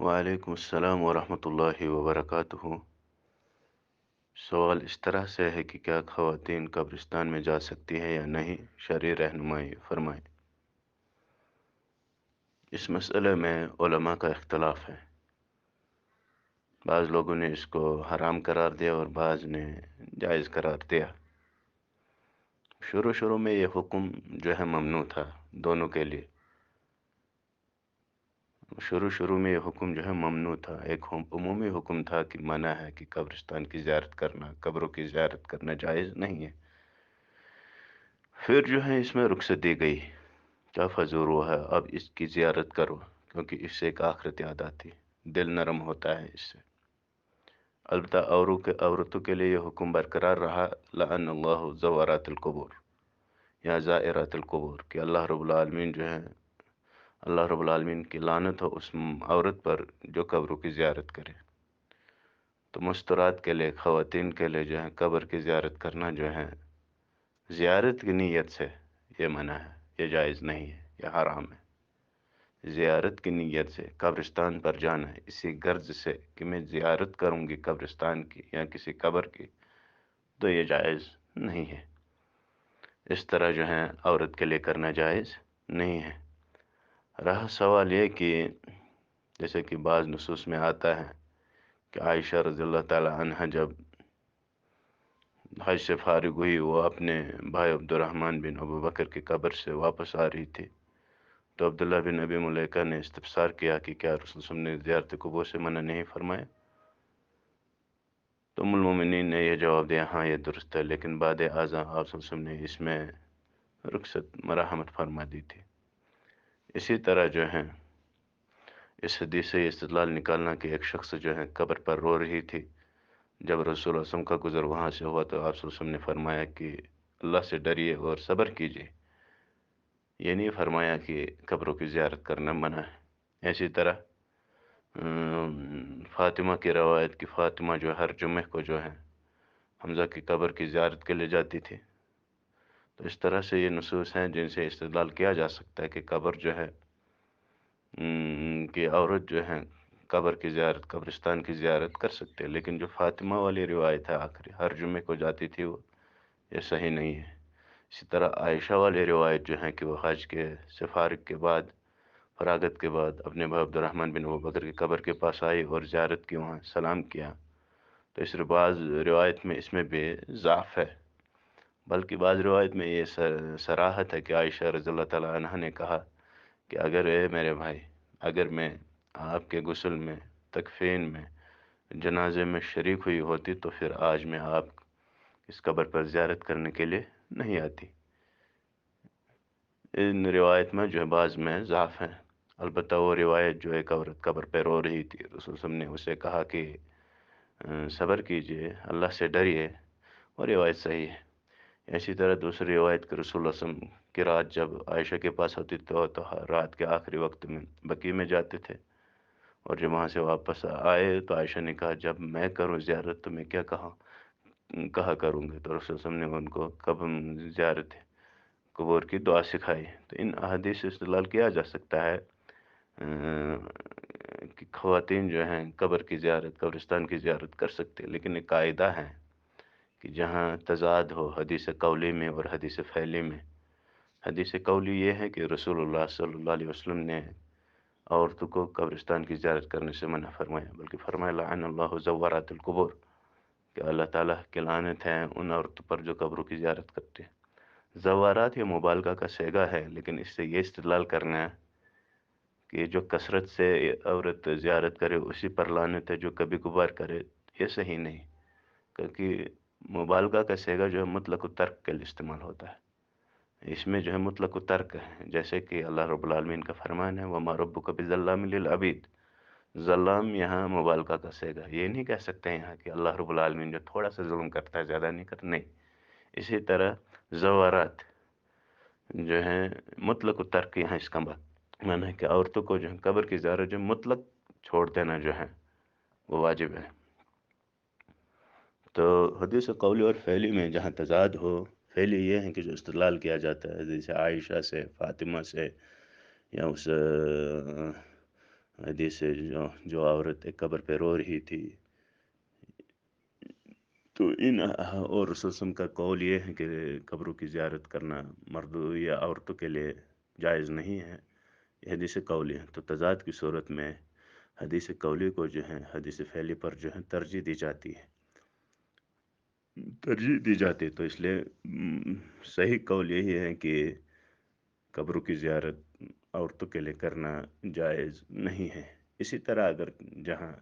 وعلیکم السلام ورحمۃ اللہ وبرکاتہ۔ سوال اس طرح سے ہے کہ کیا خواتین قبرستان میں جا سکتی ہیں یا نہیں؟ شرعی رہنمائی فرمائیں۔ اس مسئلے میں علماء کا اختلاف ہے۔ بعض لوگوں نے اس کو حرام قرار دیا اور بعض نے جائز قرار دیا۔ شروع میں یہ حکم جو ہے ممنوع تھا دونوں کے لیے۔ شروع میں یہ حکم جو ہے ممنوع تھا، ایک عمومی حکم تھا کہ منع ہے کہ قبرستان کی زیارت کرنا، قبروں کی زیارت کرنا جائز نہیں ہے۔ پھر جو ہے اس میں رخصت دی گئی، کیا فضول ہوا ہے، اب اس کی زیارت کرو، کیونکہ اس سے ایک آخرت یاد آتی، دل نرم ہوتا ہے اس سے۔ البتہ عورتوں کے لیے یہ حکم برقرار رہا، لعن اللہ زوارات القبور یا زائرات القبور، کہ اللہ رب العالمین کی لعنت ہو اس عورت پر جو قبروں کی زیارت کرے۔ تو مستورات کے لیے، خواتین کے لیے جو ہے قبر کی زیارت کرنا جو ہے زیارت کی نیت سے یہ منع ہے، یہ جائز نہیں ہے، یہ حرام ہے۔ زیارت کی نیت سے قبرستان پر جانا ہے اسی غرض سے کہ میں زیارت کروں گی قبرستان کی یا کسی قبر کی، تو یہ جائز نہیں ہے۔ اس طرح جو ہے عورت کے لیے کرنا جائز نہیں ہے۔ رہا سوال یہ کہ جیسے کہ بعض نصوص میں آتا ہے کہ عائشہ رضی اللہ تعالی عنہ جب حج سے فارغ ہوئی، وہ اپنے بھائی عبد الرحمن بن ابو بکر کی قبر سے واپس آ رہی تھی، تو عبداللہ بن ابی ملیکہ نے استفسار کیا کہ کیا رسول صلی اللہ علیہ وسلم نے زیارت قبور سے منع نہیں فرمایا؟ تو ام المومنین نے یہ جواب دیا، ہاں یہ درست ہے، لیکن بعد ازاں آپ صلی اللہ علیہ وسلم نے اس میں رخصت مراحمت فرما دی تھی۔ اسی طرح جو ہے اس حدیث سے یہ استدلال نکالنا کہ ایک شخص جو ہے قبر پر رو رہی تھی، جب رسول اللہ صلی اللہ علیہ وسلم کا گزر وہاں سے ہوا تو آپ صلی اللہ علیہ وسلم نے فرمایا کہ اللہ سے ڈریے اور صبر کیجیے، یہ نہیں فرمایا کہ قبروں کی زیارت کرنا منع ہے۔ اسی طرح فاطمہ کی روایت کی فاطمہ جو ہر جمعہ کو جو ہے حمزہ کی قبر کی زیارت کے لیے جاتی تھی۔ تو اس طرح سے یہ نصوص ہیں جن سے استدلال کیا جا سکتا ہے کہ قبر جو ہے کہ عورت جو ہے قبر کی زیارت، قبرستان کی زیارت کر سکتے، لیکن جو فاطمہ والی روایت ہے آخری ہر جمعے کو جاتی تھی، وہ یہ صحیح نہیں ہے۔ اسی طرح عائشہ والی روایت جو ہے کہ وہ حج کے فراغت کے بعد اپنے بھائی عبد الرحمن بن ابو بکر کی قبر کے پاس آئی اور زیارت کی، وہاں سلام کیا، تو اس بعض روایت میں اس میں بھی ضعف ہے، بلکہ بعض روایت میں یہ صراحت ہے کہ عائشہ رضی اللہ تعالیٰ عنہ نے کہا کہ اگر اے میرے بھائی، اگر میں آپ کے غسل میں، تکفین میں، جنازے میں شریک ہوئی ہوتی تو پھر آج میں آپ اس قبر پر زیارت کرنے کے لیے نہیں آتی۔ ان روایت میں جو ہے بعض میں ضعف ہے۔ البتہ وہ روایت جو ایک عورت قبر پہ رو رہی تھی، رسول صلی اللہ علیہ وسلم نے اسے کہا کہ صبر کیجئے، اللہ سے ڈریے، وہ روایت صحیح ہے۔ اسی طرح دوسری روایت کہ رسول اللہ صلی اللہ علیہ وسلم کی رات جب عائشہ کے پاس ہوتی تو رات کے آخری وقت میں بقیع میں جاتے تھے، اور جب وہاں سے واپس آئے تو عائشہ نے کہا جب میں کروں زیارت تو میں کیا کہا کروں گے، تو رسول صلی اللہ علیہ وسلم نے ان کو کب زیارت قبور کی دعا سکھائی۔ تو ان احادیث سے استدلال کیا جا سکتا ہے کہ خواتین جو ہیں قبر کی زیارت، قبرستان کی زیارت کر سکتے، لیکن ایک قاعدہ ہے کہ جہاں تضاد ہو حدیث قولی میں اور حدیث فعلی میں۔ حدیث قولی یہ ہے کہ رسول اللہ صلی اللہ علیہ وسلم نے عورتوں کو قبرستان کی زیارت کرنے سے منع فرمایا، بلکہ فرمایا لعن اللہ زوارات القبور، کہ اللہ تعالیٰ کی لعنت ہے ان عورتوں پر جو قبروں کی زیارت کرتے ہیں۔ زوارات یہ مبالغہ کا صیغہ ہے، لیکن اس سے یہ استدلال کرنا ہے کہ جو کثرت سے عورت زیارت کرے اسی پر لعنت ہے، جو کبھی کبھار کرے یہ صحیح نہیں، کیونکہ مبالغہ کا صیغہ جو ہے مطلق و ترک کے لیے استعمال ہوتا ہے، اس میں جو ہے مطلق و ترک ہے، جیسے کہ اللہ رب العالمین کا فرمان ہے وَمَا رَبُّكَ بِظَلَّامٍ لِّلْعَبِيدِ۔ ظلام یہاں مبالغہ کا صیغہ، یہ نہیں کہہ سکتے یہاں کہ اللہ رب العالمین جو تھوڑا سا ظلم کرتا ہے، زیادہ نہیں کرتا، نہیں۔ اسی طرح زوارات جو ہیں مطلق و ترک یہاں اس کا معنی ہے کہ عورتوں کو جو ہے قبر کی زیارت جو مطلق چھوڑ دینا جو ہے وہ واجب ہے۔ تو حدیث قولی اور فعلی میں جہاں تضاد ہو، فعلی یہ ہے کہ جو استدلال کیا جاتا ہے جیسے عائشہ سے، فاطمہ سے، یا اس حدیث سے جو عورت ایک قبر پہ رو رہی تھی، تو ان اور رسول کا قول یہ ہے کہ قبروں کی زیارت کرنا مردوں یا عورتوں کے لیے جائز نہیں ہے، یہ حدیث قولی ہے۔ تو تضاد کی صورت میں حدیث قولی کو جو ہے حدیث فعلی پر جو ہے ترجیح دی جاتی ہے، تو اس لیے صحیح قول یہی ہے کہ قبروں کی زیارت عورتوں کے لیے کرنا جائز نہیں ہے۔ اسی طرح اگر جہاں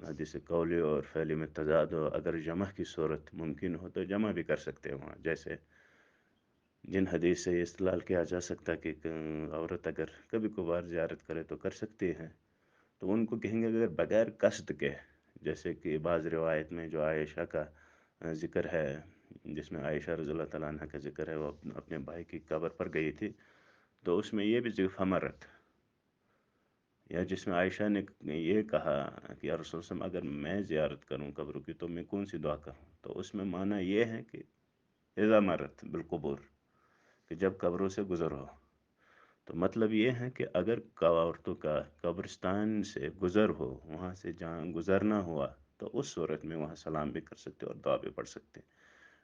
حدیث قولی اور فعلی میں تضاد ہو، اگر جمع کی صورت ممکن ہو تو جمع بھی کر سکتے ہیں وہاں، جیسے جن حدیث سے یہ استدلال کیا جا سکتا کہ عورت اگر کبھی کبھار زیارت کرے تو کر سکتی ہے، تو ان کو کہیں گے اگر بغیر قصد کے، جیسے کہ بعض روایت میں جو عائشہ کا ذکر ہے، جس میں عائشہ رضی اللہ تعالیٰ عنہ کا ذکر ہے، وہ اپنے بھائی کی قبر پر گئی تھی، تو اس میں یہ بھی ذکر فمرت، یا جس میں عائشہ نے یہ کہا کہ یا رسول اللہ اگر میں زیارت کروں قبروں کی تو میں کون سی دعا کروں، تو اس میں معنی یہ ہے کہ اذا مرت بالقبور، کہ جب قبروں سے گزر ہو، تو مطلب یہ ہے کہ اگر عورتوں کا قبرستان سے گزر ہو، وہاں سے جہاں گزرنا ہوا، تو اس صورت میں وہاں سلام بھی کر سکتے اور دعا بھی پڑھ سکتے،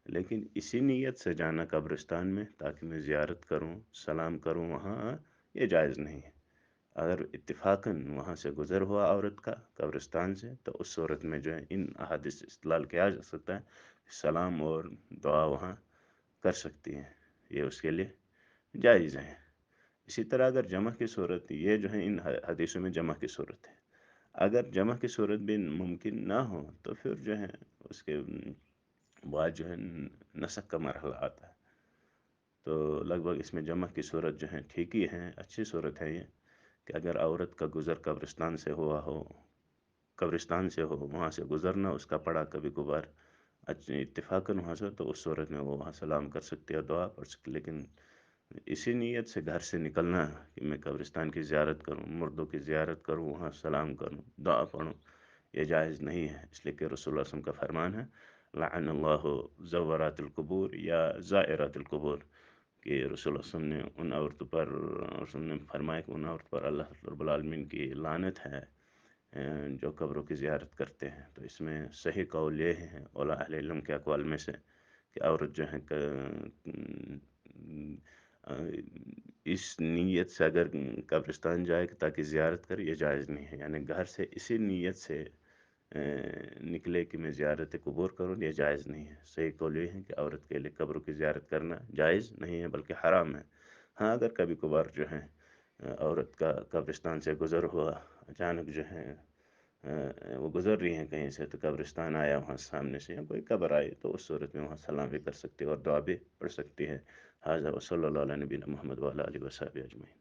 لیکن اسی نیت سے جانا قبرستان میں تاکہ میں زیارت کروں، سلام کروں وہاں، یہ جائز نہیں ہے۔ اگر اتفاقاً وہاں سے گزر ہوا عورت کا قبرستان سے، تو اس صورت میں جو ہے ان احادیث سے استدلال کیا جا سکتا ہے، سلام اور دعا وہاں کر سکتی ہیں، یہ اس کے لیے جائز ہے۔ اسی طرح اگر جمع کی صورت، یہ جو ہے ان حدیثوں میں جمع کی صورت ہے، اگر جمع کی صورت بھی ممکن نہ ہو تو پھر جو ہے اس کے بعد جو ہے نسخ کا مرحلہ آتا ہے، تو لگ بھگ اس میں جمع کی صورت جو ہے ٹھیک ہی ہے، اچھی صورت ہے یہ، کہ اگر عورت کا گزر قبرستان سے ہوا ہو، وہاں سے گزرنا اس کا پڑا کبھی کبھار اتفاقاً وہاں سے، تو اس صورت میں وہ وہاں سلام کر سکتی ہے اور دعا پڑھ سکتی، لیکن اسی نیت سے گھر سے نکلنا کہ میں قبرستان کی زیارت کروں، مردوں کی زیارت کروں، وہاں سلام کروں، دعا پڑھوں، یہ جائز نہیں ہے، اس لیے کہ رسول اللہ صلی اللہ علیہ وسلم کا فرمان ہے لعن اللہ زورات القبور یا زائرات القبور، کہ رسول اللہ صلی اللہ علیہ وسلم نے ان عورتوں پر، رسول نے فرمایا کہ ان عورتوں پر اللہ رب العالمین کی لعنت ہے جو قبروں کی زیارت کرتے ہیں۔ تو اس میں صحیح قول یہ ہے اولیاء اہل علم کے اقوال میں سے کہ عورت جو ہے اس نیت سے اگر قبرستان جائے تاکہ زیارت کرے، یہ جائز نہیں ہے، یعنی گھر سے اسی نیت سے نکلے کہ میں زیارت قبور کروں، یہ جائز نہیں ہے۔ صحیح قول یہ ہے کہ عورت کے لیے قبروں کی زیارت کرنا جائز نہیں ہے بلکہ حرام ہے۔ ہاں اگر کبھی کبھار جو ہے عورت کا قبرستان سے گزر ہوا، اچانک جو ہے وہ گزر رہی ہیں کہیں سے، تو قبرستان آیا وہاں سامنے سے یا کوئی قبر آئی، تو اس صورت میں وہاں سلام بھی کر سکتی ہے اور دعا بھی پڑھ سکتی ہے۔ حاضر وصلی اللہ علیہ نبینا محمد وعلیہ آلہ وصحبہ اجمعین۔